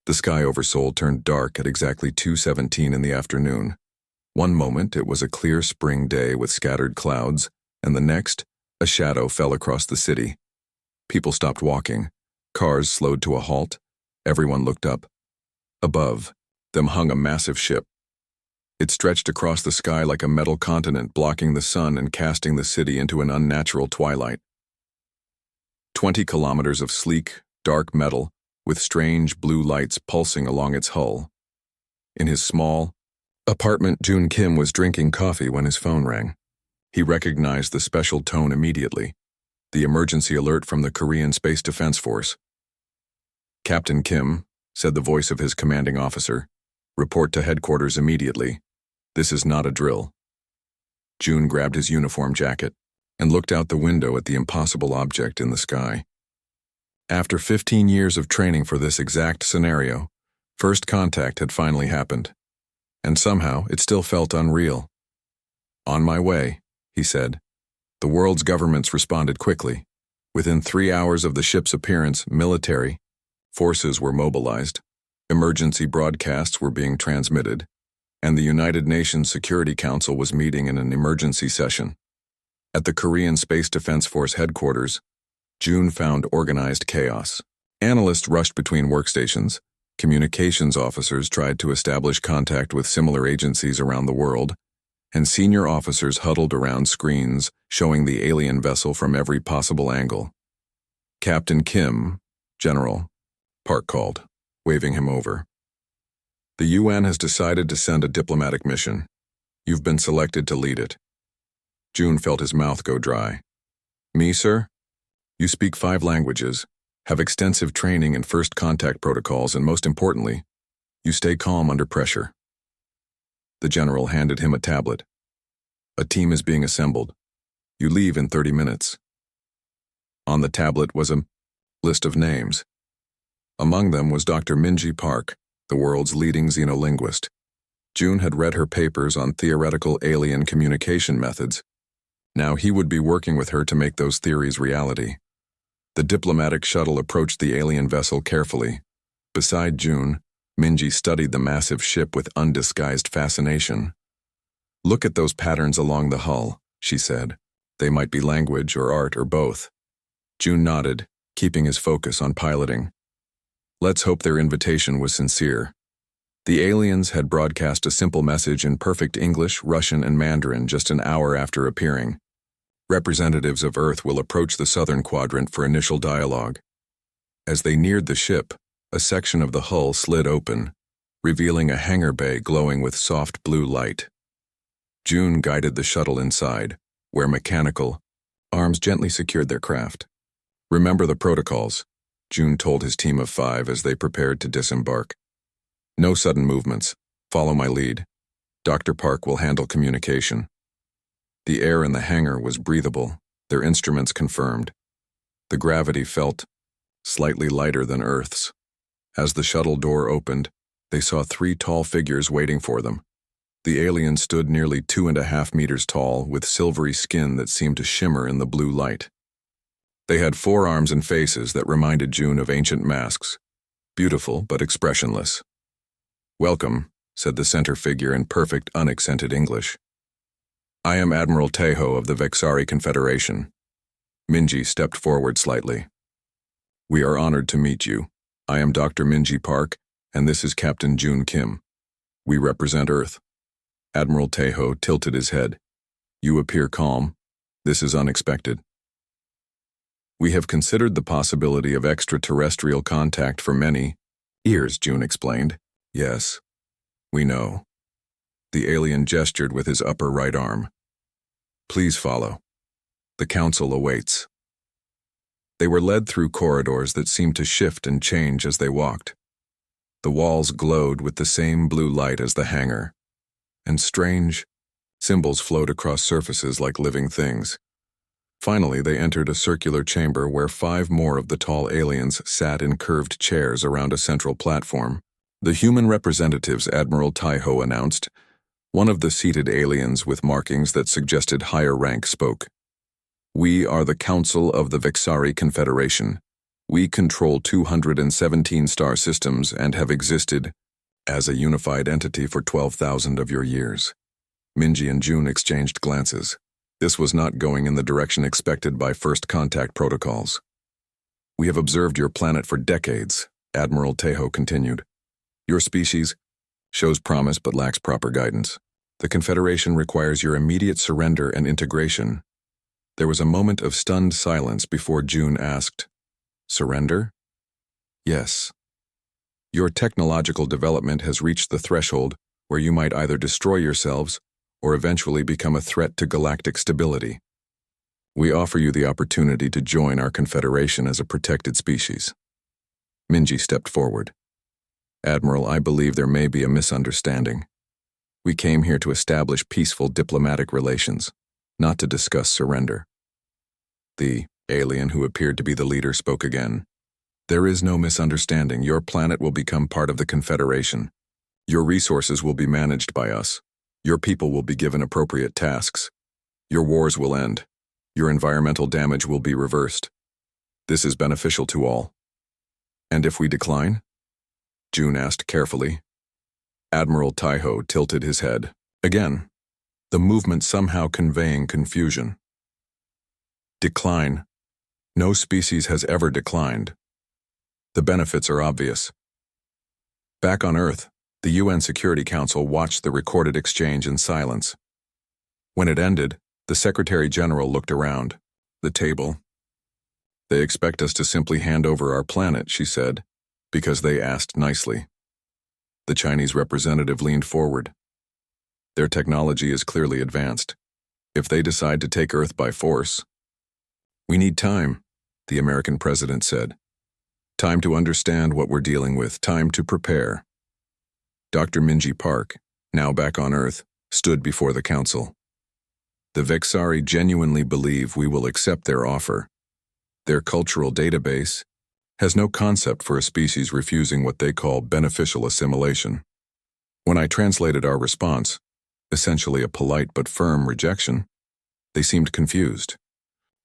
The sky over Seoul turned dark at exactly 2:17 in the afternoon. One moment it was a clear spring day with scattered clouds, and the next, a shadow fell across the city. People stopped walking. Cars slowed to a halt. Everyone looked up. Above them hung a massive ship. It stretched across the sky like a metal continent, blocking the sun and casting the city into an unnatural twilight. 20 kilometers of sleek, dark metal, with strange blue lights pulsing along its hull. In his small apartment, Jun Kim was drinking coffee when his phone rang. He recognized the special tone immediately, the emergency alert from the Korean Space Defense Force. "Captain Kim," said the voice of his commanding officer, "report to headquarters immediately. This is not a drill." Jun grabbed his uniform jacket and looked out the window at the impossible object in the sky. After 15 years of training for this exact scenario, first contact had finally happened. And somehow it still felt unreal. "On my way," he said. The world's governments responded quickly. Within 3 hours of the ship's appearance, military forces were mobilized, emergency broadcasts were being transmitted, and the United Nations Security Council was meeting in an emergency session. At the Korean Space Defense Force headquarters, Jun found organized chaos. Analysts rushed between workstations. Communications officers tried to establish contact with similar agencies around the world, and senior officers huddled around screens showing the alien vessel from every possible angle. "Captain Kim, General," Park called, waving him over. "The UN has decided to send a diplomatic mission. You've been selected to lead it." Jun felt his mouth go dry. "Me, sir? You speak 5 languages, have extensive training in first contact protocols, and most importantly, you stay calm under pressure." The general handed him a tablet. "A team is being assembled. You leave in 30 minutes. On the tablet was a list of names. Among them was Dr. Minji Park, the world's leading xenolinguist. Jun had read her papers on theoretical alien communication methods. Now he would be working with her to make those theories reality. The diplomatic shuttle approached the alien vessel carefully. Beside Jun, Minji studied the massive ship with undisguised fascination. "Look at those patterns along the hull," she said. "They might be language or art or both." Jun nodded, keeping his focus on piloting. Let's hope their invitation was sincere. The aliens had broadcast a simple message in perfect English, Russian, and Mandarin just an hour after appearing. Representatives of Earth will approach the southern quadrant for initial dialogue. As they neared the ship, a section of the hull slid open, revealing a hangar bay glowing with soft blue light. Jun guided the shuttle inside, where mechanical arms gently secured their craft. "Remember the protocols," Jun told his team of 5 as they prepared to disembark. "No sudden movements. Follow my lead. Dr. Park will handle communication." The air in the hangar was breathable, their instruments confirmed. The gravity felt slightly lighter than Earth's. As the shuttle door opened, they saw 3 tall figures waiting for them. The aliens stood nearly 2.5 meters tall, with silvery skin that seemed to shimmer in the blue light. They had forearms and faces that reminded Jun of ancient masks, beautiful but expressionless. "Welcome," said the center figure in perfect, unaccented English. "I am Admiral Taeho of the Vexari Confederation." Minji stepped forward slightly. "We are honored to meet you. I am Dr. Minji Park, and this is Captain Jun Kim. We represent Earth." Admiral Taeho tilted his head. "You appear calm. This is unexpected." "We have considered the possibility of extraterrestrial contact for many years," Jun explained. "Yes, we know." The alien gestured with his upper right arm. "Please follow. The council awaits." They were led through corridors that seemed to shift and change as they walked. The walls glowed with the same blue light as the hangar, and strange symbols flowed across surfaces like living things. Finally, they entered a circular chamber where 5 more of the tall aliens sat in curved chairs around a central platform. "The human representatives," Admiral Taeho announced. One of the seated aliens with markings that suggested higher rank spoke. "We are the Council of the Vexari Confederation. We control 217 star systems and have existed as a unified entity for 12,000 of your years. Minji and June exchanged glances. This was not going in the direction expected by first contact protocols. We have observed your planet for decades, Admiral Tejo continued. Your species shows promise but lacks proper guidance. The Confederation requires your immediate surrender and integration. There was a moment of stunned silence before June asked, "Surrender?" "Yes. Your technological development has reached the threshold where you might either destroy yourselves or eventually become a threat to galactic stability. We offer you the opportunity to join our Confederation as a protected species." Minji stepped forward. "Admiral, I believe there may be a misunderstanding. We came here to establish peaceful diplomatic relations, not to discuss surrender." The alien who appeared to be the leader spoke again. "There is no misunderstanding. Your planet will become part of the Confederation. Your resources will be managed by us. Your people will be given appropriate tasks. Your wars will end. Your environmental damage will be reversed. This is beneficial to all." "And if we decline?" June asked carefully. Admiral Tejo tilted his head. Again, the movement somehow conveying confusion. "Decline. No species has ever declined. The benefits are obvious." Back on Earth, the UN Security Council watched the recorded exchange in silence. When it ended, the Secretary General looked around. The table. "They expect us to simply hand over our planet," she said, "because they asked nicely." The Chinese representative leaned forward. "Their technology is clearly advanced. If they decide to take Earth by force..." "We need time," the American president said. "Time to understand what we're dealing with, time to prepare." Dr. Minji Park, now back on Earth, stood before the council. "The Vexari genuinely believe we will accept their offer. Their cultural database has no concept for a species refusing what they call beneficial assimilation." When I translated our response, essentially a polite but firm rejection, they seemed confused.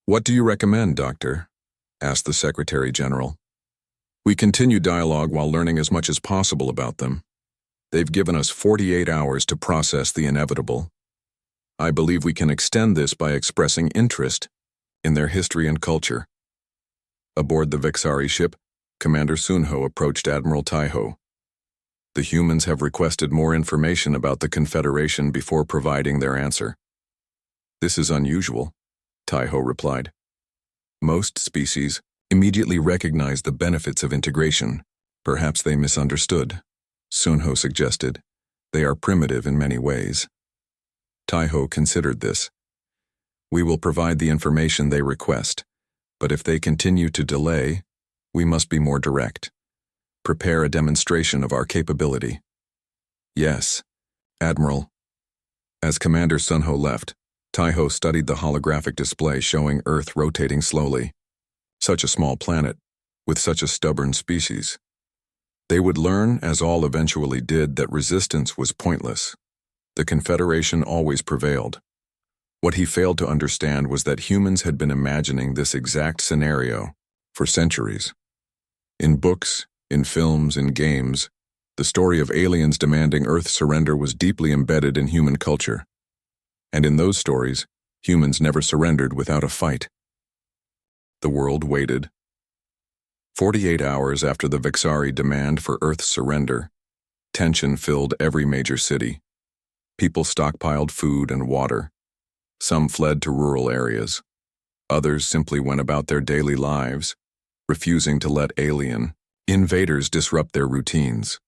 "What do you recommend, Doctor?" asked the Secretary General. "We continue dialogue while learning as much as possible about them. They've given us 48 hours to process the inevitable. I believe we can extend this by expressing interest in their history and culture." Aboard the Vexari ship, Commander Sunho approached Admiral Tejo. "The humans have requested more information about the Confederation before providing their answer." "This is unusual," Tejo replied. "Most species immediately recognize the benefits of integration. Perhaps they misunderstood," Sunho suggested. "They are primitive in many ways." Tejo considered this. "We will provide the information they request. But if they continue to delay, we must be more direct. Prepare a demonstration of our capability." "Yes, Admiral." As Commander Sunho left, Tejo studied the holographic display showing Earth rotating slowly. Such a small planet, with such a stubborn species. They would learn, as all eventually did, that resistance was pointless. The Confederation always prevailed. What he failed to understand was that humans had been imagining this exact scenario for centuries. In books, in films, in games, the story of aliens demanding Earth surrender was deeply embedded in human culture. And in those stories, humans never surrendered without a fight. The world waited. 48 hours after the Vexari demand for Earth's surrender, tension filled every major city. People stockpiled food and water. Some fled to rural areas. Others simply went about their daily lives, refusing to let alien invaders disrupt their routines.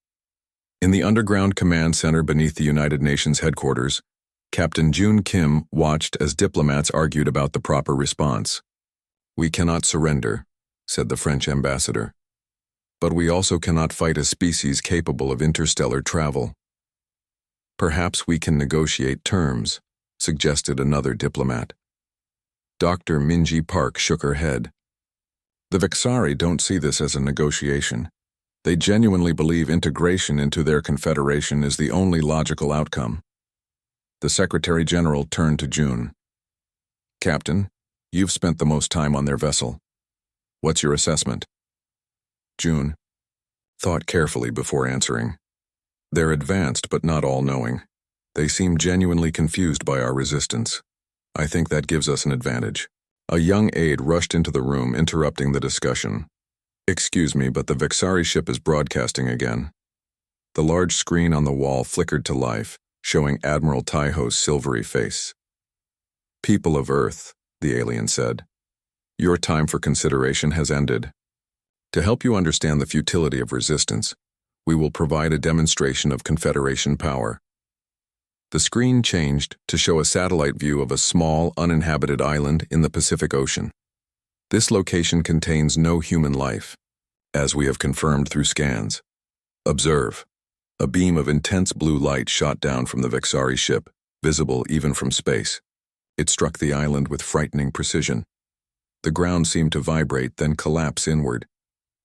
In the underground command center beneath the United Nations headquarters, Captain June Kim watched as diplomats argued about the proper response. "We cannot surrender," said the French ambassador. "But we also cannot fight a species capable of interstellar travel." "Perhaps we can negotiate terms," suggested another diplomat. Dr. Minji Park shook her head. "The Vexari don't see this as a negotiation. They genuinely believe integration into their confederation is the only logical outcome." The Secretary General turned to June. "Captain, you've spent the most time on their vessel. What's your assessment?" June thought carefully before answering. They're advanced but not all-knowing. They seem genuinely confused by our resistance. I think that gives us an advantage. A young aide rushed into the room, interrupting the discussion. Excuse me, but the Vexari ship is broadcasting again. The large screen on the wall flickered to life, showing Admiral Taiho's silvery face. People of Earth, the alien said, your time for consideration has ended. To help you understand the futility of resistance, we will provide a demonstration of Confederation power. The screen changed to show a satellite view of a small, uninhabited island in the Pacific Ocean. This location contains no human life, as we have confirmed through scans. Observe. A beam of intense blue light shot down from the Vexari ship, visible even from space. It struck the island with frightening precision. The ground seemed to vibrate, then collapse inward.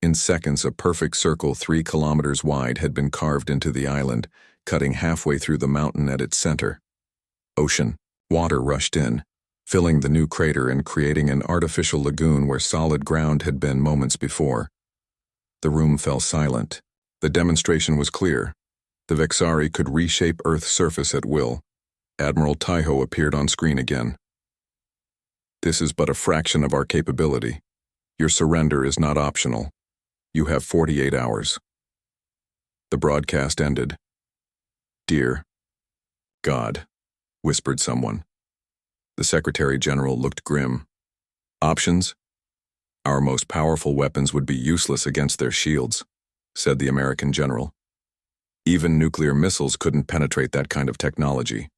In seconds, a perfect circle 3 kilometers wide had been carved into the island, cutting halfway through the mountain at its center. Ocean. Water rushed in, filling the new crater and creating an artificial lagoon where solid ground had been moments before. The room fell silent. The demonstration was clear. The Vexari could reshape Earth's surface at will. Admiral Taiho appeared on screen again. This is but a fraction of our capability. Your surrender is not optional. You have 48 hours. The broadcast ended. Dear God, whispered someone. The Secretary General looked grim. Options? Our most powerful weapons would be useless against their shields, said the American general. Even nuclear missiles couldn't penetrate that kind of technology.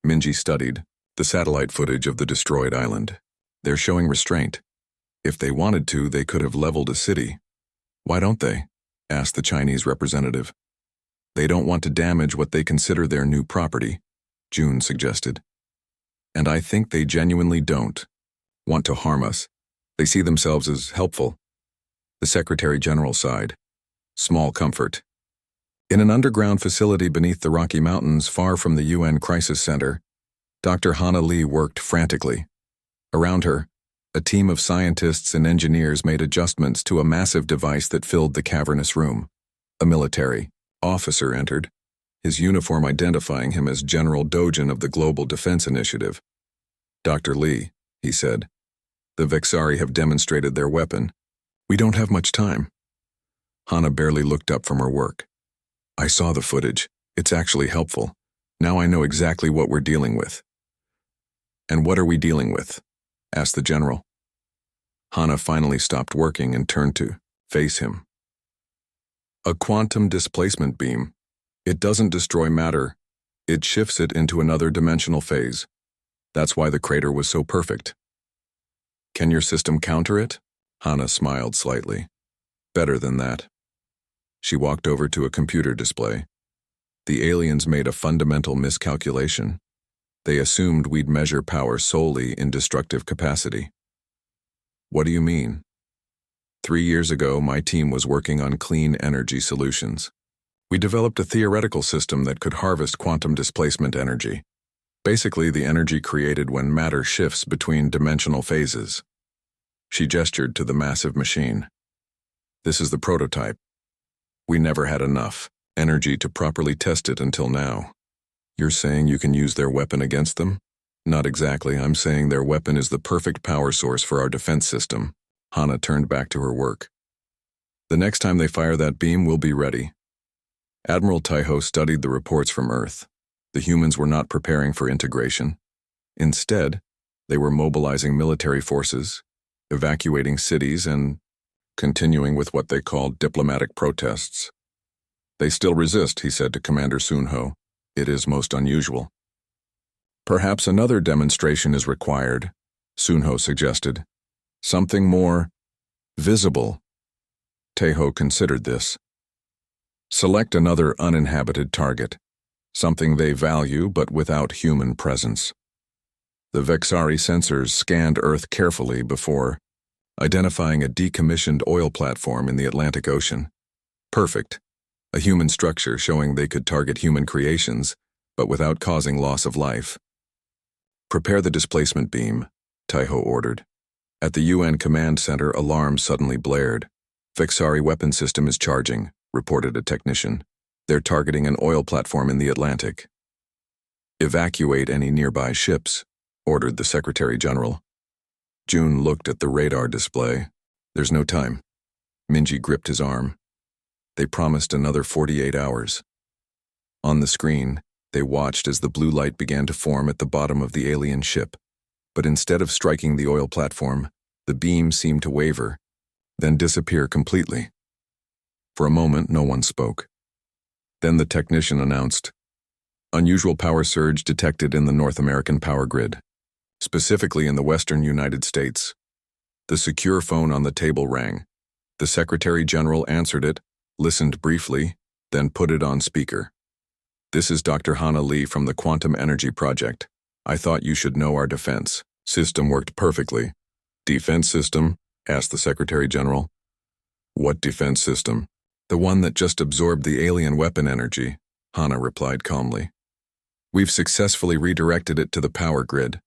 Minji studied the satellite footage of the destroyed island. They're showing restraint. If they wanted to, they could have leveled a city. Why don't they? Asked the Chinese representative. They don't want to damage what they consider their new property, June suggested. And I think they genuinely don't want to harm us. They see themselves as helpful. The Secretary General sighed. Small comfort. In an underground facility beneath the Rocky Mountains, far from the UN Crisis Center, Dr. Hana Lee worked frantically. Around her, a team of scientists and engineers made adjustments to a massive device that filled the cavernous room. A military officer entered, his uniform identifying him as General Dojin of the Global Defense Initiative. Dr. Lee, he said, the Vexari have demonstrated their weapon. We don't have much time. Hana barely looked up from her work. I saw the footage. It's actually helpful. Now I know exactly what we're dealing with. And what are we dealing with? Asked the general. Hana finally stopped working and turned to face him. A quantum displacement beam. It doesn't destroy matter. It shifts it into another dimensional phase. That's why the crater was so perfect. Can your system counter it? Hana smiled slightly. Better than that. She walked over to a computer display. The aliens made a fundamental miscalculation. They assumed we'd measure power solely in destructive capacity. What do you mean? 3 years ago, my team was working on clean energy solutions. We developed a theoretical system that could harvest quantum displacement energy. Basically, the energy created when matter shifts between dimensional phases. She gestured to the massive machine. This is the prototype. We never had enough energy to properly test it until now. You're saying you can use their weapon against them? Not exactly. I'm saying their weapon is the perfect power source for our defense system. Hana turned back to her work. The next time they fire that beam, we'll be ready. Admiral Taiho studied the reports from Earth. The humans were not preparing for integration. Instead, they were mobilizing military forces, evacuating cities, and continuing with what they called diplomatic protests. They still resist, he said to Commander Sunho. It is most unusual. Perhaps another demonstration is required, Sunho suggested. Something more visible. Taiho considered this. Select another uninhabited target, something they value but without human presence. The Vexari sensors scanned Earth carefully before identifying a decommissioned oil platform in the Atlantic Ocean. Perfect. A human structure showing they could target human creations, but without causing loss of life. Prepare the displacement beam, Taiho ordered. At the UN command center, alarms suddenly blared. Vexari weapon system is charging, reported a technician. They're targeting an oil platform in the Atlantic. Evacuate any nearby ships, ordered the Secretary General. June looked at the radar display. There's no time. Minji gripped his arm. They promised another 48 hours. On the screen, they watched as the blue light began to form at the bottom of the alien ship. But instead of striking the oil platform, the beam seemed to waver, then disappear completely. For a moment, no one spoke. Then the technician announced, "Unusual power surge detected in the North American power grid, specifically in the western United States." The secure phone on the table rang. The Secretary General answered it, listened briefly, then put it on speaker. "This is Dr. Hana Lee from the Quantum Energy Project. I thought you should know our defense system worked perfectly." "Defense system?" asked the Secretary General. "What defense system?" "The one that just absorbed the alien weapon energy," Hana replied calmly. "We've successfully redirected it to the power grid.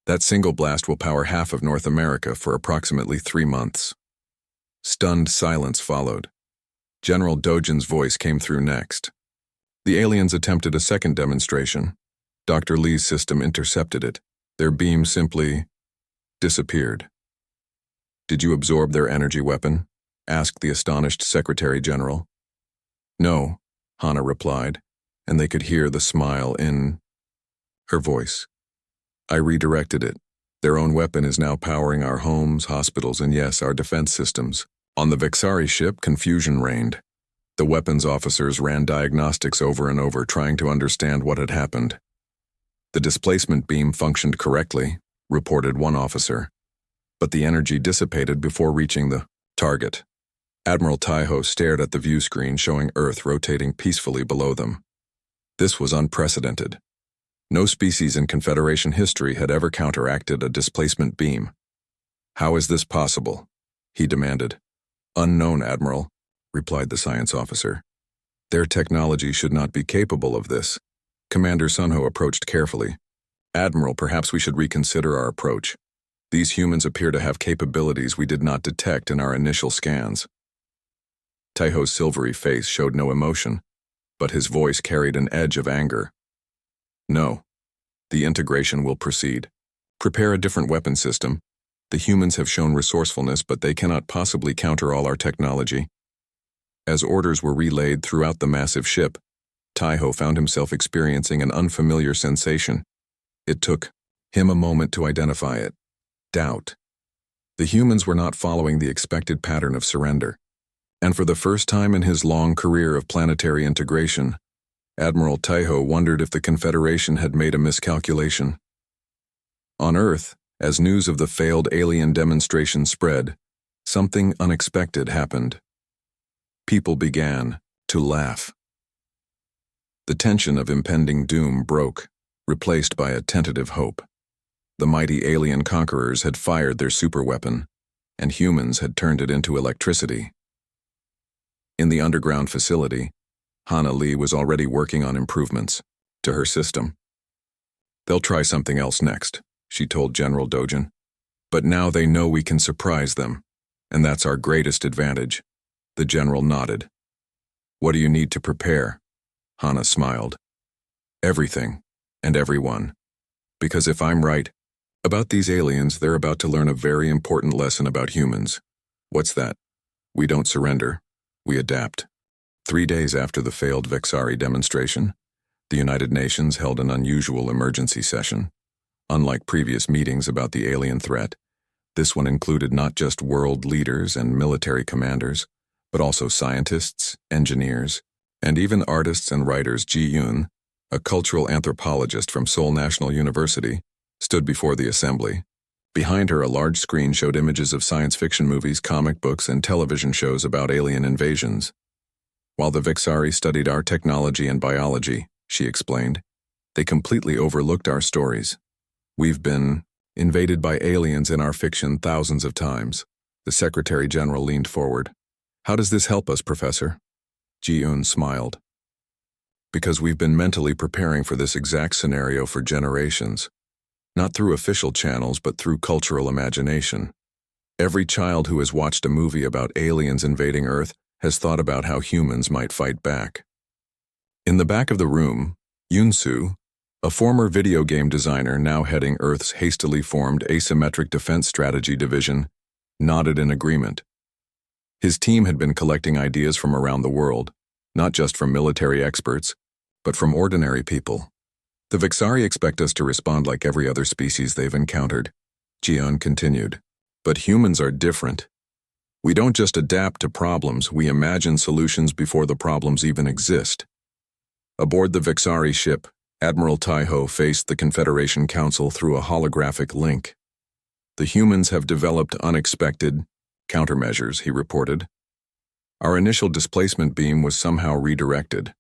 That single blast will power half of North America for approximately 3 months." Stunned silence followed. General Dojin's voice came through next. The aliens attempted a second demonstration. Dr. Lee's system intercepted it. Their beam simply disappeared. "Did you absorb their energy weapon?" asked the astonished Secretary General. "No," Hana replied, and they could hear the smile in her voice. "I redirected it. Their own weapon is now powering our homes, hospitals, and yes, our defense systems." On the Vexari ship, confusion reigned. The weapons officers ran diagnostics over and over, trying to understand what had happened. "The displacement beam functioned correctly," reported one officer, "but the energy dissipated before reaching the target." Admiral Taiho stared at the view screen showing Earth rotating peacefully below them. This was unprecedented. No species in Confederation history had ever counteracted a displacement beam. "How is this possible?" he demanded. "Unknown, Admiral," replied the science officer. "Their technology should not be capable of this." Commander Sunho approached carefully. "Admiral, perhaps we should reconsider our approach. These humans appear to have capabilities we did not detect in our initial scans." Taiho's silvery face showed no emotion, but his voice carried an edge of anger. "No. The integration will proceed. Prepare a different weapon system. The humans have shown resourcefulness, but they cannot possibly counter all our technology." As orders were relayed throughout the massive ship, Taiho found himself experiencing an unfamiliar sensation. It took him a moment to identify it. Doubt. The humans were not following the expected pattern of surrender. And for the first time in his long career of planetary integration, Admiral Taiho wondered if the Confederation had made a miscalculation. On Earth, as news of the failed alien demonstration spread, something unexpected happened. People began to laugh. The tension of impending doom broke, replaced by a tentative hope. The mighty alien conquerors had fired their superweapon, and humans had turned it into electricity. In the underground facility, Hana Lee was already working on improvements to her system. "They'll try something else next," she told General Dojin. "But now they know we can surprise them, and that's our greatest advantage." The general nodded. "What do you need to prepare?" Hana smiled. "Everything, and everyone. Because if I'm right about these aliens, they're about to learn a very important lesson about humans." "What's that?" "We don't surrender. We adapt." 3 days after the failed Vexari demonstration, the United Nations held an unusual emergency session. Unlike previous meetings about the alien threat, this one included not just world leaders and military commanders, but also scientists, engineers, and even artists and writers. Ji Yun, a cultural anthropologist from Seoul National University, stood before the assembly. Behind her, a large screen showed images of science fiction movies, comic books, and television shows about alien invasions. "While the Vexari studied our technology and biology," she explained, "they completely overlooked our stories. We've been invaded by aliens in our fiction thousands of times." The Secretary General leaned forward. "How does this help us, Professor?" Ji-eun smiled. "Because we've been mentally preparing for this exact scenario for generations. Not through official channels, but through cultural imagination. Every child who has watched a movie about aliens invading Earth has thought about how humans might fight back. In the back of the room, Yunsu, a former video game designer now heading Earth's hastily formed Asymmetric Defense Strategy Division, nodded in agreement. His team had been collecting ideas from around the world, not just from military experts, but from ordinary people. The Vixari expect us to respond like every other species they've encountered, Jian continued. But humans are different. We don't just adapt to problems, we imagine solutions before the problems even exist. Aboard the Vixari ship, Admiral Taiho faced the Confederation Council through a holographic link. The humans have developed unexpected countermeasures, he reported. Our initial displacement beam was somehow redirected.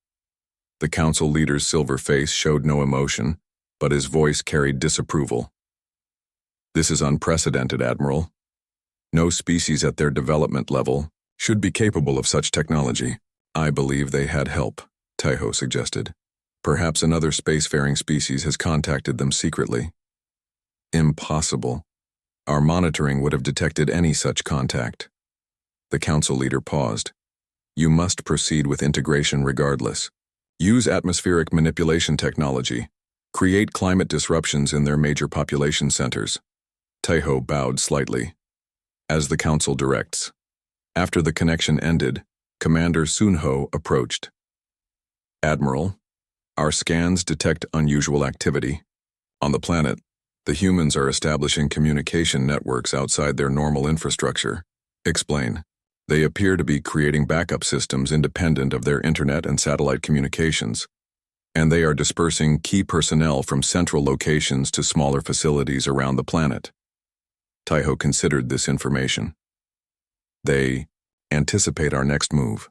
The council leader's silver face showed no emotion, but his voice carried disapproval. This is unprecedented, Admiral. No species at their development level should be capable of such technology. I believe they had help, Taiho suggested. Perhaps another spacefaring species has contacted them secretly. Impossible. Our monitoring would have detected any such contact. The council leader paused. You must proceed with integration regardless. Use atmospheric manipulation technology. Create climate disruptions in their major population centers. Taiho bowed slightly. As the council directs. After the connection ended, Commander Sunho approached. Admiral, our scans detect unusual activity. On the planet, the humans are establishing communication networks outside their normal infrastructure. Explain. They appear to be creating backup systems independent of their internet and satellite communications, and they are dispersing key personnel from central locations to smaller facilities around the planet. Taiho considered this information. They anticipate our next move.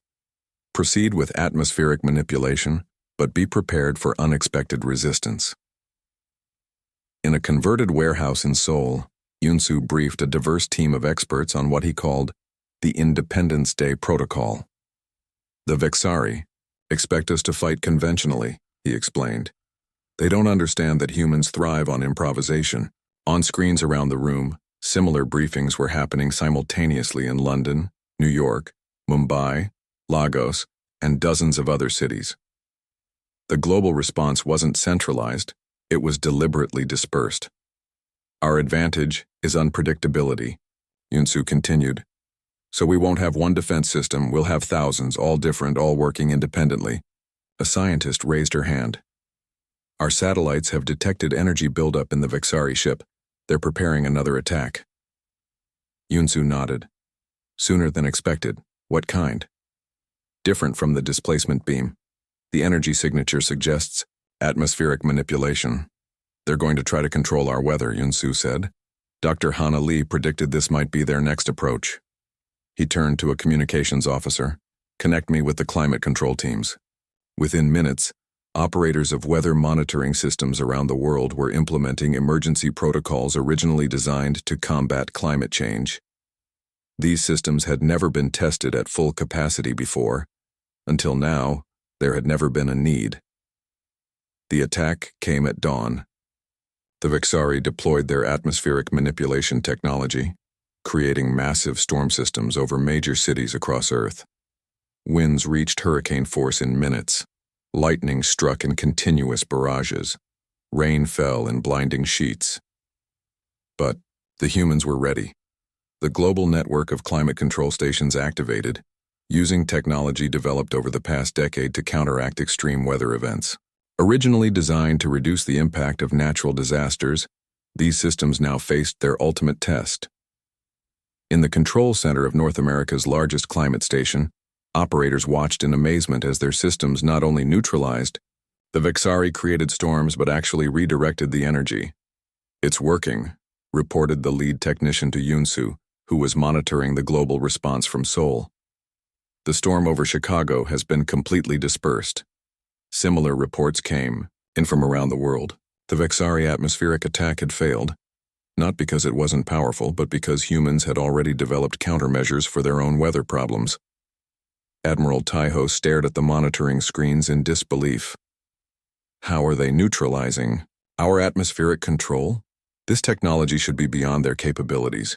Proceed with atmospheric manipulation, but be prepared for unexpected resistance. In a converted warehouse in Seoul, Yunsu briefed a diverse team of experts on what he called the Independence Day Protocol. The Vixari expect us to fight conventionally, he explained. They don't understand that humans thrive on improvisation. On screens around the room, similar briefings were happening simultaneously in London, New York, Mumbai, Lagos, and dozens of other cities. The global response wasn't centralized, it was deliberately dispersed. Our advantage is unpredictability, Yunsu continued. So we won't have one defense system, we'll have thousands, all different, all working independently. A scientist raised her hand. Our satellites have detected energy buildup in the Vixari ship. They're preparing another attack. Yunsu nodded. Sooner than expected. What kind? Different from the displacement beam. The energy signature suggests atmospheric manipulation. They're going to try to control our weather, Yunsu said. Dr. Hana Lee predicted this might be their next approach. He turned to a communications officer. Connect me with the climate control teams. Within minutes, operators of weather monitoring systems around the world were implementing emergency protocols originally designed to combat climate change. These systems had never been tested at full capacity before. Until now, there had never been a need. The attack came at dawn. The Vixari deployed their atmospheric manipulation technology, creating massive storm systems over major cities across Earth. Winds reached hurricane force in minutes. Lightning struck in continuous barrages. Rain fell in blinding sheets. But the humans were ready. The global network of climate control stations activated, using technology developed over the past decade to counteract extreme weather events. Originally designed to reduce the impact of natural disasters, these systems now faced their ultimate test. In the control center of North America's largest climate station, operators watched in amazement as their systems not only neutralized the Vixari created storms but actually redirected the energy. It's working, reported the lead technician to Yunsu, who was monitoring the global response from Seoul. The storm over Chicago has been completely dispersed. Similar reports came in from around the world. The Vixari atmospheric attack had failed, not because it wasn't powerful, but because humans had already developed countermeasures for their own weather problems. Admiral Taiho stared at the monitoring screens in disbelief. How are they neutralizing our atmospheric control? This technology should be beyond their capabilities.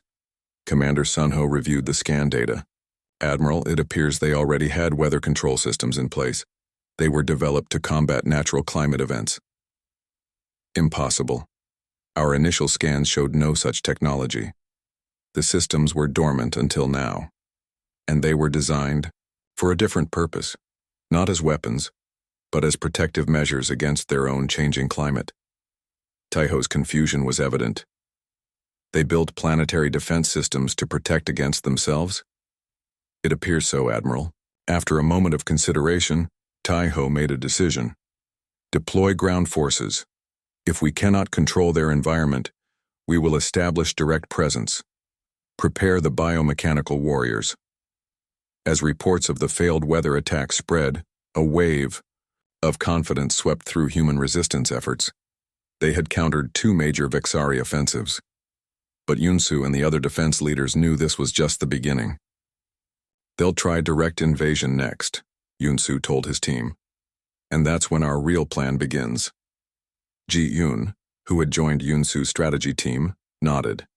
Commander Sunho reviewed the scan data. Admiral, it appears they already had weather control systems in place. They were developed to combat natural climate events. Impossible. Our initial scans showed no such technology. The systems were dormant until now. And they were designed for a different purpose, not as weapons, but as protective measures against their own changing climate. Taiho's confusion was evident. They built planetary defense systems to protect against themselves? It appears so, Admiral. After a moment of consideration, Taiho made a decision. Deploy ground forces. If we cannot control their environment, we will establish direct presence. Prepare the biomechanical warriors. As reports of the failed weather attack spread, a wave of confidence swept through human resistance efforts. They had countered 2 major Vexari offensives. But Yunsu and the other defense leaders knew this was just the beginning. They'll try direct invasion next, Yunsu told his team. And that's when our real plan begins. Ji-Yun, who had joined Yunsu's strategy team, nodded.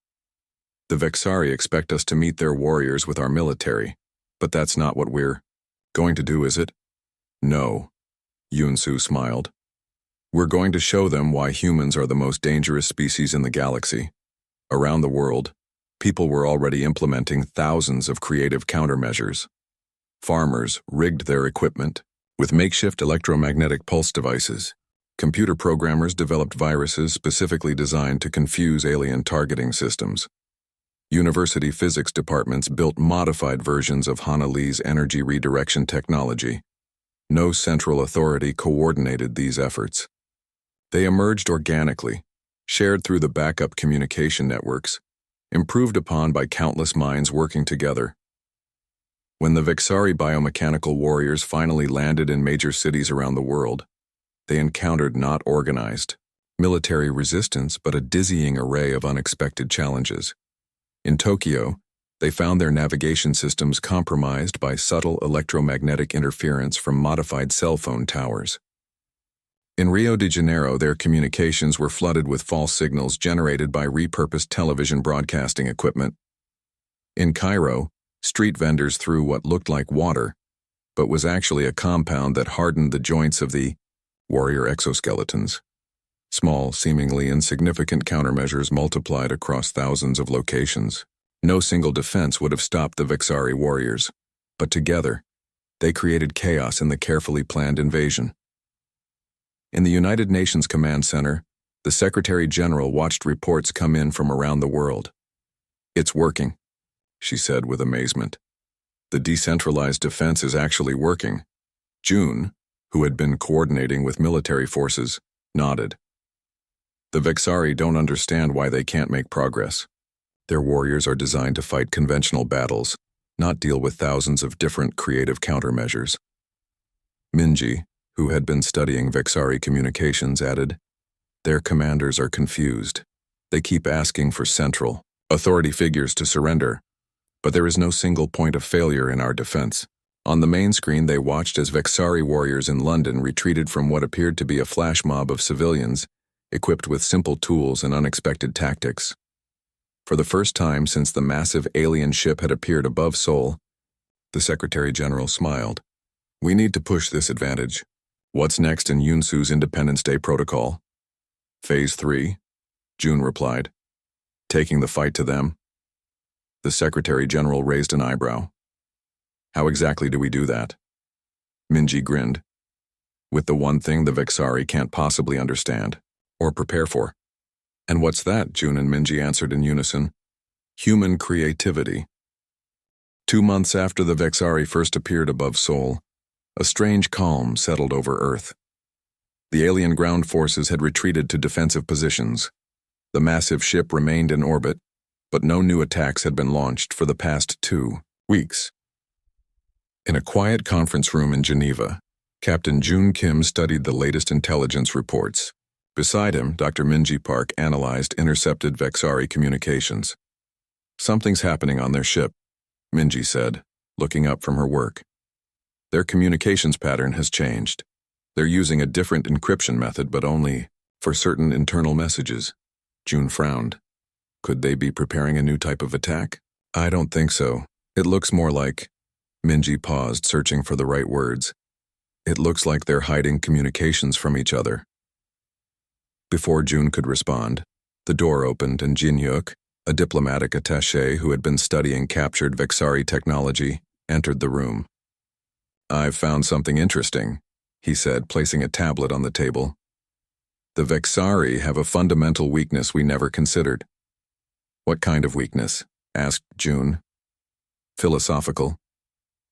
The Vexari expect us to meet their warriors with our military, but that's not what we're going to do, is it? No, Yunsu smiled. We're going to show them why humans are the most dangerous species in the galaxy. Around the world, people were already implementing thousands of creative countermeasures. Farmers rigged their equipment with makeshift electromagnetic pulse devices. Computer programmers developed viruses specifically designed to confuse alien targeting systems. University physics departments built modified versions of Hanali's energy redirection technology. No central authority coordinated these efforts. They emerged organically, shared through the backup communication networks, improved upon by countless minds working together. When the Vexari biomechanical warriors finally landed in major cities around the world, they encountered not organized military resistance but a dizzying array of unexpected challenges. In Tokyo, they found their navigation systems compromised by subtle electromagnetic interference from modified cell phone towers. In Rio de Janeiro, their communications were flooded with false signals generated by repurposed television broadcasting equipment. In Cairo, street vendors threw what looked like water, but was actually a compound that hardened the joints of the warrior exoskeletons. Small, seemingly insignificant countermeasures multiplied across thousands of locations. No single defense would have stopped the Vexari warriors, but together, they created chaos in the carefully planned invasion. In the United Nations Command Center, the Secretary General watched reports come in from around the world. It's working, she said with amazement. The decentralized defense is actually working. June, who had been coordinating with military forces, nodded. The Vexari don't understand why they can't make progress. Their warriors are designed to fight conventional battles, not deal with thousands of different creative countermeasures. Minji, who had been studying Vexari communications, added, their commanders are confused. They keep asking for central authority figures to surrender, but there is no single point of failure in our defense. On the main screen, they watched as Vexari warriors in London retreated from what appeared to be a flash mob of civilians, equipped with simple tools and unexpected tactics. For the first time since the massive alien ship had appeared above Seoul, the Secretary General smiled. We need to push this advantage. What's next in Yunsu's Independence Day protocol? Phase 3, June replied. Taking the fight to them? The Secretary General raised an eyebrow. How exactly do we do that? Minji grinned. With the one thing the Vexari can't possibly understand or prepare for. And what's that? June and Minji answered in unison. Human creativity. 2 months after the Vexari first appeared above Seoul, a strange calm settled over Earth. The alien ground forces had retreated to defensive positions. The massive ship remained in orbit, but no new attacks had been launched for the past 2 weeks. In a quiet conference room in Geneva, Captain Jun Kim studied the latest intelligence reports. Beside him, Dr. Minji Park analyzed intercepted Vexari communications. Something's happening on their ship, Minji said, looking up from her work. Their communications pattern has changed. They're using a different encryption method, but only for certain internal messages. June frowned. Could they be preparing a new type of attack? I don't think so. It looks more like... Minji paused, searching for the right words. It looks like they're hiding communications from each other. Before June could respond, the door opened and Jin Hyuk, a diplomatic attaché who had been studying captured Vexari technology, entered the room. I've found something interesting, he said, placing a tablet on the table. The Vexari have a fundamental weakness we never considered. What kind of weakness? Asked June. Philosophical.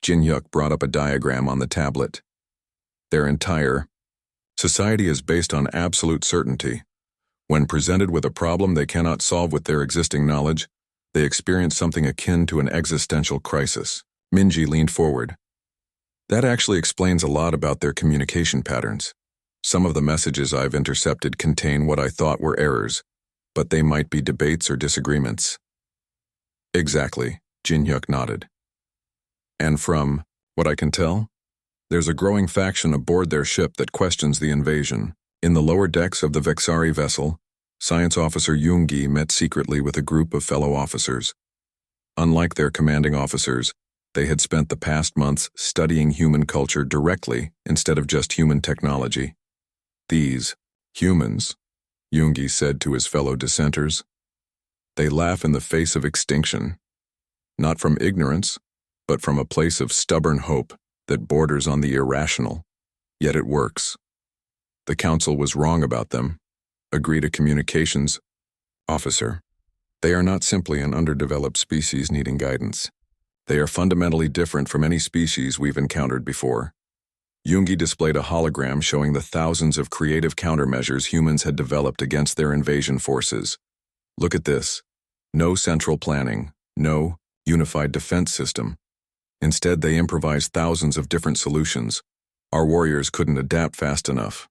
Jin Hyuk brought up a diagram on the tablet. Their entire society is based on absolute certainty. When presented with a problem they cannot solve with their existing knowledge, they experience something akin to an existential crisis. Minji leaned forward. That actually explains a lot about their communication patterns. Some of the messages I've intercepted contain what I thought were errors, but they might be debates or disagreements. Exactly, Jin Hyuk nodded. And from what I can tell, there's a growing faction aboard their ship that questions the invasion. In the lower decks of the Vexari vessel, Science Officer Yoongi met secretly with a group of fellow officers. Unlike their commanding officers, they had spent the past months studying human culture directly instead of just human technology. These humans, Yoongi said to his fellow dissenters, they laugh in the face of extinction, not from ignorance, but from a place of stubborn hope that borders on the irrational. Yet it works. The council was wrong about them, agreed a communications officer. They are not simply an underdeveloped species needing guidance. They are fundamentally different from any species we've encountered before. Yoongi displayed a hologram showing the thousands of creative countermeasures humans had developed against their invasion forces. Look at this. No central planning, no unified defense system. Instead, they improvised thousands of different solutions. Our warriors couldn't adapt fast enough.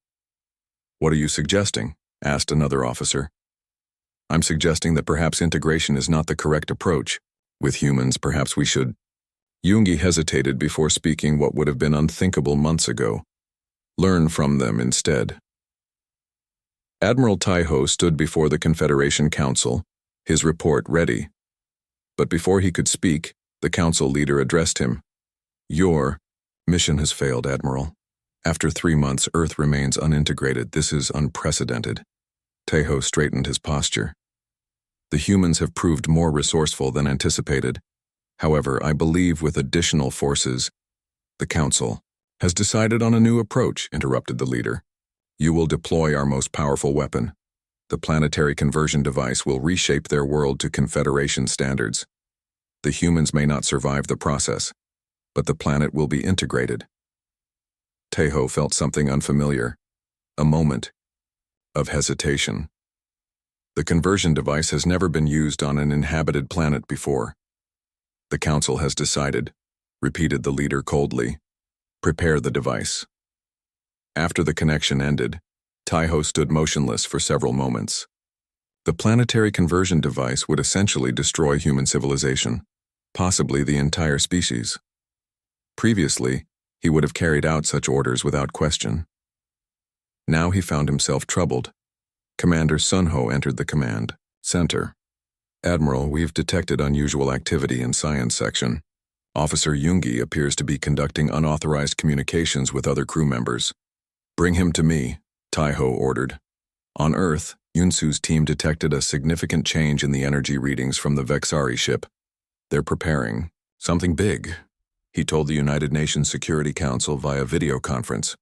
What are you suggesting? Asked another officer. I'm suggesting that perhaps integration is not the correct approach. With humans, perhaps we should... Yoongi hesitated before speaking what would have been unthinkable months ago. Learn from them instead. Admiral Taiho stood before the Confederation Council, his report ready. But before he could speak, the council leader addressed him. Your mission has failed, Admiral. After 3 months, Earth remains unintegrated. This is unprecedented. Taiho straightened his posture. The humans have proved more resourceful than anticipated. However, I believe with additional forces, the Council has decided on a new approach, interrupted the leader. You will deploy our most powerful weapon. The planetary conversion device will reshape their world to Confederation standards. The humans may not survive the process, but the planet will be integrated. Taiho felt something unfamiliar, a moment of hesitation. The conversion device has never been used on an inhabited planet before. The Council has decided, repeated the leader coldly. Prepare the device. After the connection ended, Taiho stood motionless for several moments. The planetary conversion device would essentially destroy human civilization, possibly the entire species. Previously, he would have carried out such orders without question. Now he found himself troubled. Commander Sunho entered the command center. Admiral, we've detected unusual activity in Science Section. Officer Yoongi appears to be conducting unauthorized communications with other crew members. Bring him to me, Taiho ordered. On Earth, Yunsu's team detected a significant change in the energy readings from the Vexari ship. They're preparing something big, he told the United Nations Security Council via video conference.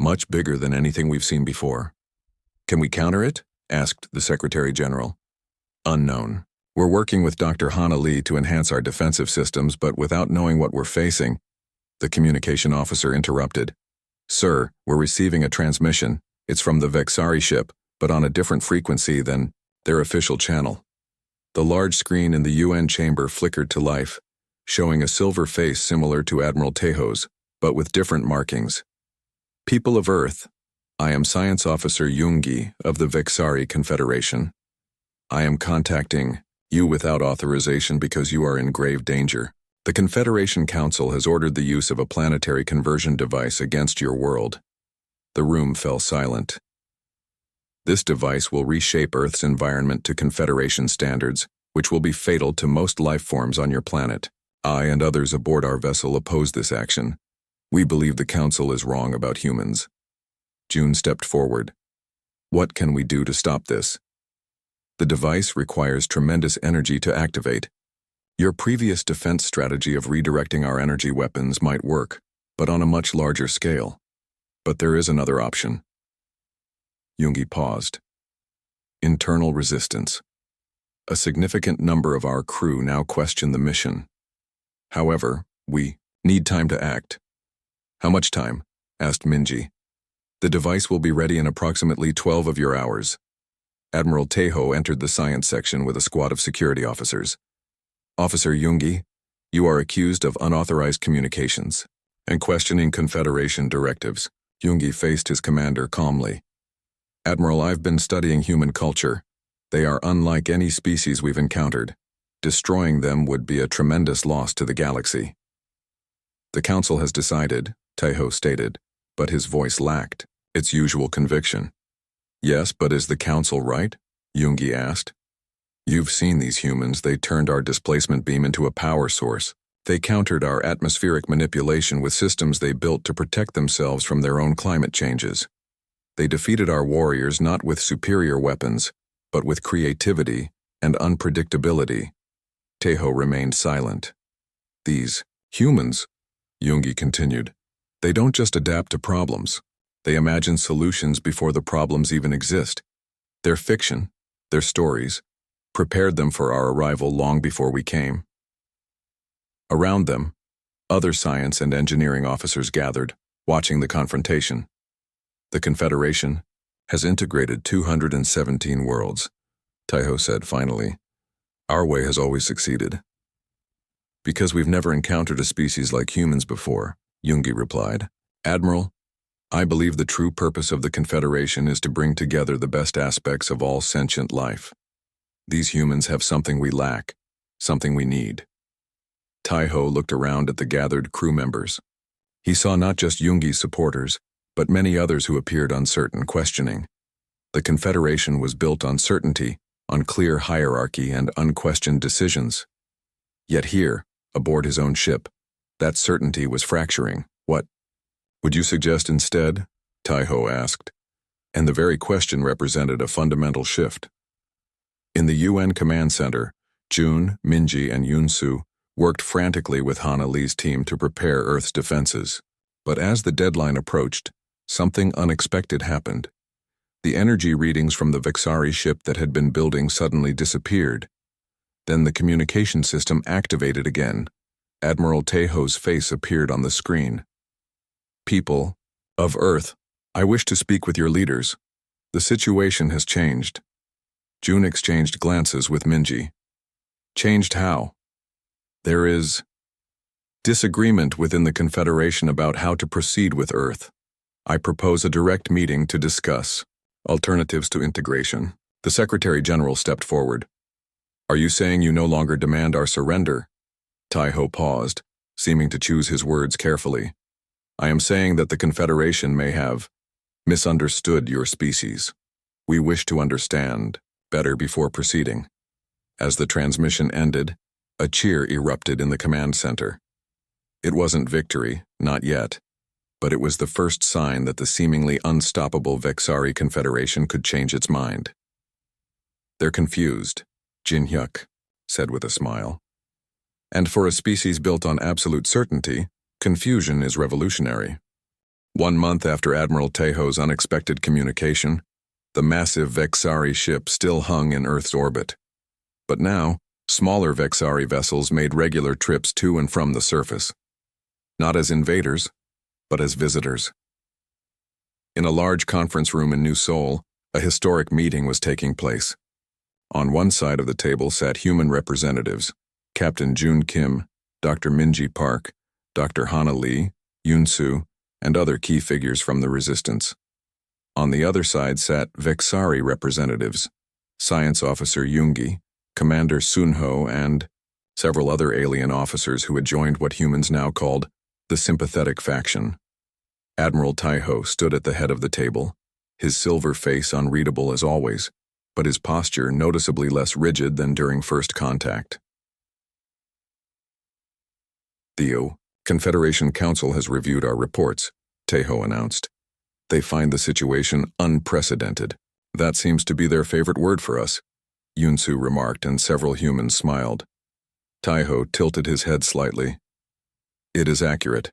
Much bigger than anything we've seen before. Can we counter it? Asked the Secretary General. Unknown. We're working with Dr. Hana Lee to enhance our defensive systems, but without knowing what we're facing, the communication officer interrupted. Sir, we're receiving a transmission. It's from the Vexari ship, but on a different frequency than their official channel. The large screen in the UN chamber flickered to life, showing a silver face similar to Admiral Taiho's, but with different markings. People of Earth, I am Science Officer Yoongi of the Vexari Confederation. I am contacting you without authorization because you are in grave danger. The Confederation Council has ordered the use of a planetary conversion device against your world. The room fell silent. This device will reshape Earth's environment to Confederation standards, which will be fatal to most life forms on your planet. I and others aboard our vessel oppose this action. We believe the Council is wrong about humans. June stepped forward. What can we do to stop this? The device requires tremendous energy to activate. Your previous defense strategy of redirecting our energy weapons might work, but on a much larger scale. But there is another option. Jungi paused. Internal resistance. A significant number of our crew now question the mission. However, we need time to act. How much time? Asked Minji. The device will be ready in approximately 12 of your hours. Admiral Tejo entered the science section with a squad of security officers. Officer Jungi, you are accused of unauthorized communications and questioning Confederation directives. Jungi faced his commander calmly. Admiral, I've been studying human culture. They are unlike any species we've encountered. Destroying them would be a tremendous loss to the galaxy. The Council has decided, Tejo stated, but his voice lacked its usual conviction. Yes, but is the Council right? Jungi asked. You've seen these humans. They turned our displacement beam into a power source. They countered our atmospheric manipulation with systems they built to protect themselves from their own climate changes. They defeated our warriors not with superior weapons, but with creativity and unpredictability. Tejo remained silent. These humans, Jungi continued, they don't just adapt to problems. They imagine solutions before the problems even exist. Their fiction, their stories, prepared them for our arrival long before we came. Around them, other science and engineering officers gathered, watching the confrontation. The Confederation has integrated 217 worlds, Tejo said finally. Our way has always succeeded. Because we've never encountered a species like humans before, Jungi replied. Admiral, I believe the true purpose of the Confederation is to bring together the best aspects of all sentient life. These humans have something we lack, something we need. Tejo looked around at the gathered crew members. He saw not just Jungi's supporters, but many others who appeared uncertain, questioning. The Confederation was built on certainty, on clear hierarchy and unquestioned decisions. Yet here, aboard his own ship, that certainty was fracturing. What would you suggest instead? Tejo asked. And the very question represented a fundamental shift. In the UN Command Center, June, Minji, and Yunsu worked frantically with Hana Lee's team to prepare Earth's defenses. But as the deadline approached, something unexpected happened. The energy readings from the Vexari ship that had been building suddenly disappeared. Then the communication system activated again. Admiral Tejo's face appeared on the screen. People of Earth, I wish to speak with your leaders. The situation has changed. June exchanged glances with Minji. Changed how? There is disagreement within the Confederation about how to proceed with Earth. I propose a direct meeting to discuss alternatives to integration. The Secretary General stepped forward. Are you saying you no longer demand our surrender? Tejo paused, seeming to choose his words carefully. I am saying that the Confederation may have misunderstood your species. We wish to understand better before proceeding. As the transmission ended, a cheer erupted in the command center. It wasn't victory, not yet, but it was the first sign that the seemingly unstoppable Vexari Confederation could change its mind. They're confused, Jin Hyuk said with a smile. And for a species built on absolute certainty, confusion is revolutionary. 1 month after Admiral Tejo's unexpected communication, the massive Vexari ship still hung in Earth's orbit. But now, smaller Vexari vessels made regular trips to and from the surface. Not as invaders, but as visitors. In a large conference room in New Seoul, a historic meeting was taking place. On one side of the table sat human representatives, Captain Jun Kim, Dr. Minji Park, Dr. Hana Lee, Yunsu, and other key figures from the resistance. On the other side sat Vexari representatives, Science Officer Jungi, Commander Sunho, and several other alien officers who had joined what humans now called the sympathetic faction. Admiral Tejo stood at the head of the table, his silver face unreadable as always, but his posture noticeably less rigid than during first contact. "Theo, Confederation Council has reviewed our reports," Tejo announced. "They find the situation unprecedented." "That seems to be their favorite word for us," Yunsu remarked, and several humans smiled. Taiho tilted his head slightly. "It is accurate.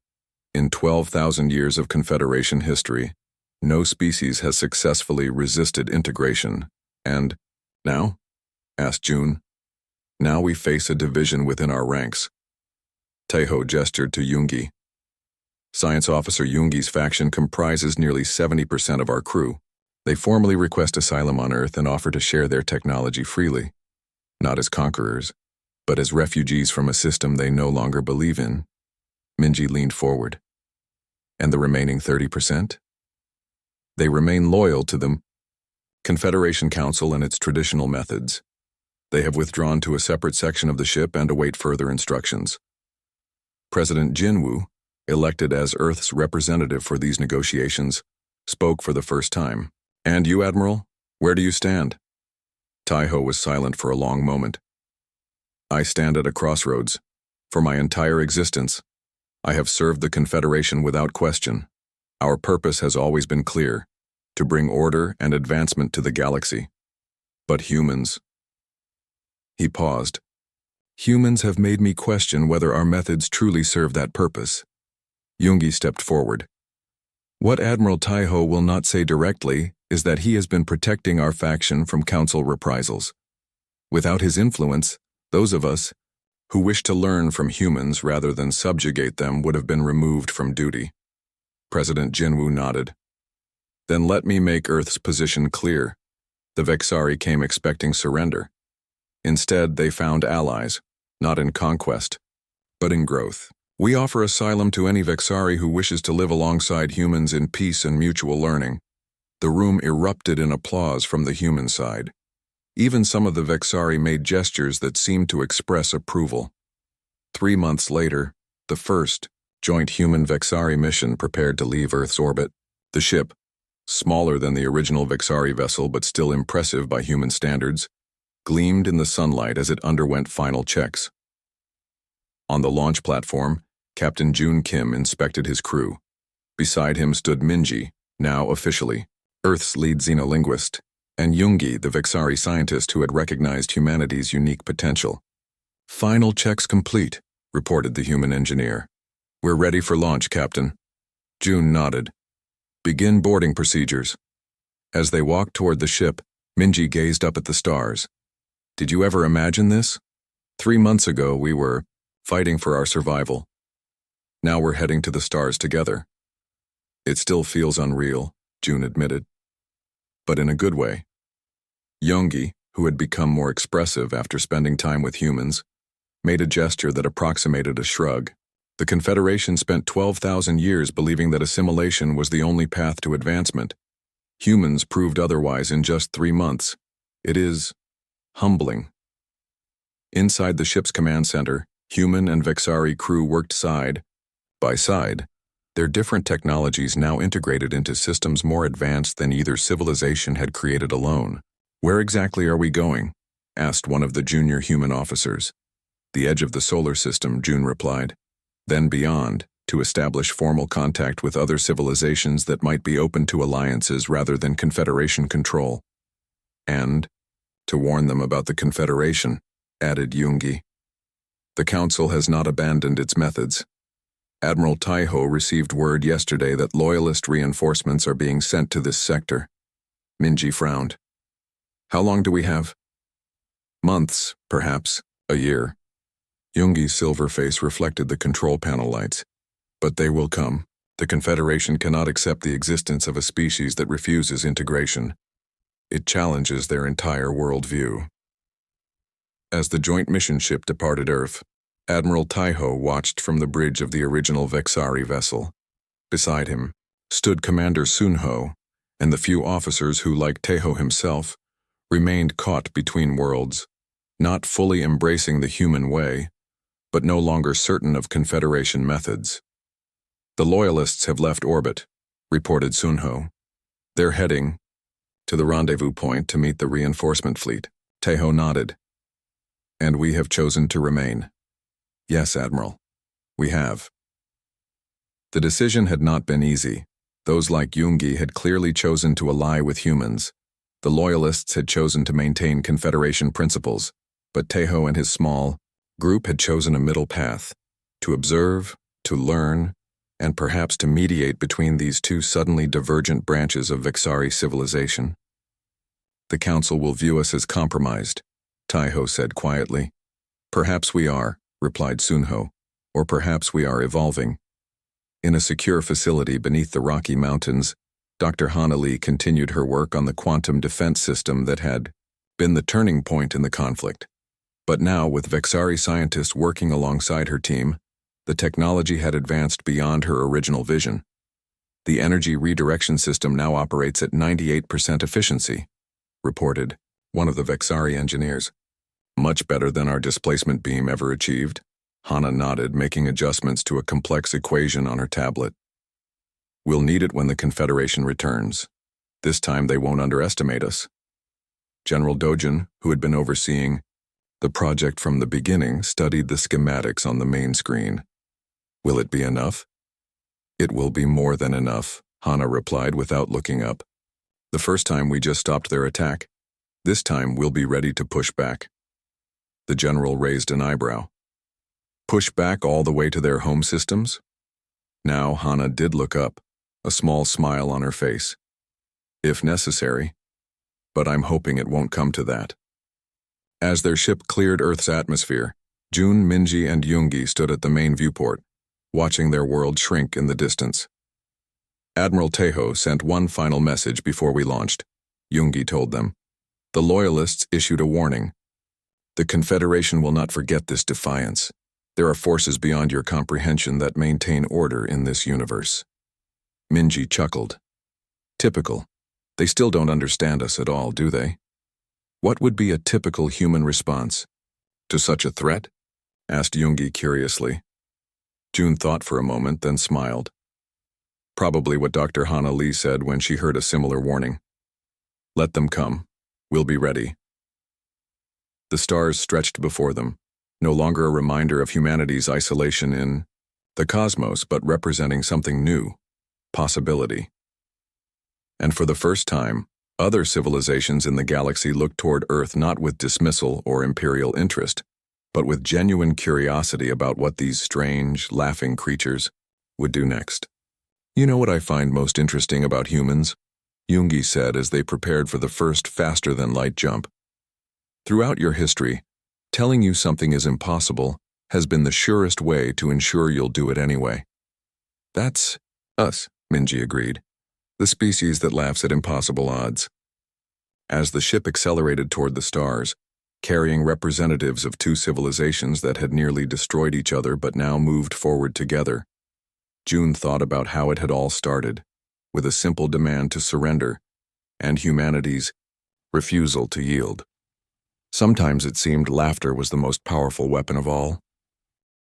In 12,000 years of Confederation history, no species has successfully resisted integration. And now?" asked June. "Now we face a division within our ranks." Taiho gestured to Yoongi. "Science Officer Yoongi's faction comprises nearly 70% of our crew. They formally request asylum on Earth and offer to share their technology freely, not as conquerors, but as refugees from a system they no longer believe in." Minji leaned forward. "And the remaining 30%? They remain loyal to the Confederation Council and its traditional methods. They have withdrawn to a separate section of the ship and await further instructions." President Jinwoo, elected as Earth's representative for these negotiations, spoke for the first time. "And you, Admiral, where do you stand?" Taiho was silent for a long moment. "I stand at a crossroads. For my entire existence, I have served the Confederation without question. Our purpose has always been clear: to bring order and advancement to the galaxy. But humans—" He paused. "Humans have made me question whether our methods truly serve that purpose." Yoongi stepped forward. "What Admiral Taiho will not say directly is that he has been protecting our faction from Council reprisals. Without his influence, those of us who wish to learn from humans rather than subjugate them would have been removed from duty." President Jinwoo nodded. "Then let me make Earth's position clear. The Vexari came expecting surrender. Instead, they found allies, not in conquest, but in growth. We offer asylum to any Vexari who wishes to live alongside humans in peace and mutual learning." The room erupted in applause from the human side. Even some of the Vexari made gestures that seemed to express approval. 3 months later, the first joint human-Vexari mission prepared to leave Earth's orbit. The ship, smaller than the original Vexari vessel but still impressive by human standards, gleamed in the sunlight as it underwent final checks. On the launch platform, Captain Jun Kim inspected his crew. Beside him stood Minji, now officially Earth's lead xenolinguist, and Yoongi, the Vexari scientist who had recognized humanity's unique potential. "Final checks complete," reported the human engineer. "We're ready for launch, Captain." Jun nodded. "Begin boarding procedures." As they walked toward the ship, Minji gazed up at the stars. "Did you ever imagine this? 3 months ago we were fighting for our survival. Now we're heading to the stars together." "It still feels unreal," Jun admitted. "But in a good way." Yoongi, who had become more expressive after spending time with humans, made a gesture that approximated a shrug. The Confederation spent 12,000 years believing that assimilation was the only path to advancement. Humans proved otherwise in just 3 months. It is humbling. Inside the ship's command center, human and Vexari crew worked side by side, their different technologies now integrated into systems more advanced than either civilization had created alone. "Where exactly are we going?" asked one of the junior human officers. "The edge of the solar system," Jun replied. "Then beyond, to establish formal contact with other civilizations that might be open to alliances rather than Confederation control. And to warn them about the Confederation," added Yoongi. "The Council has not abandoned its methods. Admiral Taiho received word yesterday that loyalist reinforcements are being sent to this sector." Minji frowned. "How long do we have?" "Months, perhaps, a year." Yoongi's silver face reflected the control panel lights. "But they will come. The Confederation cannot accept the existence of a species that refuses integration. It challenges their entire worldview." As the joint mission ship departed Earth, Admiral Taiho watched from the bridge of the original Vexari vessel. Beside him stood Commander Sunho, and the few officers who, like Taiho himself, remained caught between worlds, not fully embracing the human way, but no longer certain of Confederation methods. "The Loyalists have left orbit," reported Sunho. "They're heading To the rendezvous point to meet the reinforcement fleet. Tejo nodded. And we have chosen to remain. Yes, Admiral. We have. The decision had not been easy. Those like Yoongi had clearly chosen to ally with humans. The Loyalists had chosen to maintain Confederation principles, but Tejo and his small group had chosen a middle path, to observe, to learn, and perhaps to mediate between these two suddenly divergent branches of Vexari civilization. The Council will view us as compromised, Tejo said quietly. Perhaps we are, replied Sunho, or perhaps we are evolving. In a secure facility beneath the Rocky Mountains, Dr. Hana Lee continued her work on the quantum defense system that had been the turning point in the conflict. But now, with Vexari scientists working alongside her team, the technology had advanced beyond her original vision. The energy redirection system now operates at 98% efficiency, reported one of the Vexari engineers. Much better than our displacement beam ever achieved. Hana nodded, making adjustments to a complex equation on her tablet. We'll need it when the Confederation returns. This time they won't underestimate us. General Dojin, who had been overseeing the project from the beginning, studied the schematics on the main screen. Will it be enough? It will be more than enough, Hana replied without looking up. The first time we just stopped their attack. This time we'll be ready to push back. The general raised an eyebrow. Push back all the way to their home systems? Now Hana did look up, a small smile on her face. If necessary. But I'm hoping it won't come to that. As their ship cleared Earth's atmosphere, Jun, Minji, and Yoongi stood at the main viewport, watching their world shrink in the distance. Admiral Tejo sent one final message before we launched, Yoongi told them. The Loyalists issued a warning. The Confederation will not forget this defiance. There are forces beyond your comprehension that maintain order in this universe. Minji chuckled. Typical. They still don't understand us at all, do they? What would be a typical human response to such a threat? Asked Yoongi curiously. June thought for a moment, then smiled. Probably what Dr. Hana Lee said when she heard a similar warning. Let them come. We'll be ready. The stars stretched before them, no longer a reminder of humanity's isolation in the cosmos, but representing something new, possibility. And for the first time, other civilizations in the galaxy looked toward Earth not with dismissal or imperial interest, but with genuine curiosity about what these strange, laughing creatures would do next. You know what I find most interesting about humans? Yoongi said as they prepared for the first faster-than-light jump. Throughout your history, telling you something is impossible has been the surest way to ensure you'll do it anyway. That's us, Minji agreed. The species that laughs at impossible odds. As the ship accelerated toward the stars, carrying representatives of two civilizations that had nearly destroyed each other but now moved forward together, June thought about how it had all started, with a simple demand to surrender, and humanity's refusal to yield. Sometimes it seemed laughter was the most powerful weapon of all.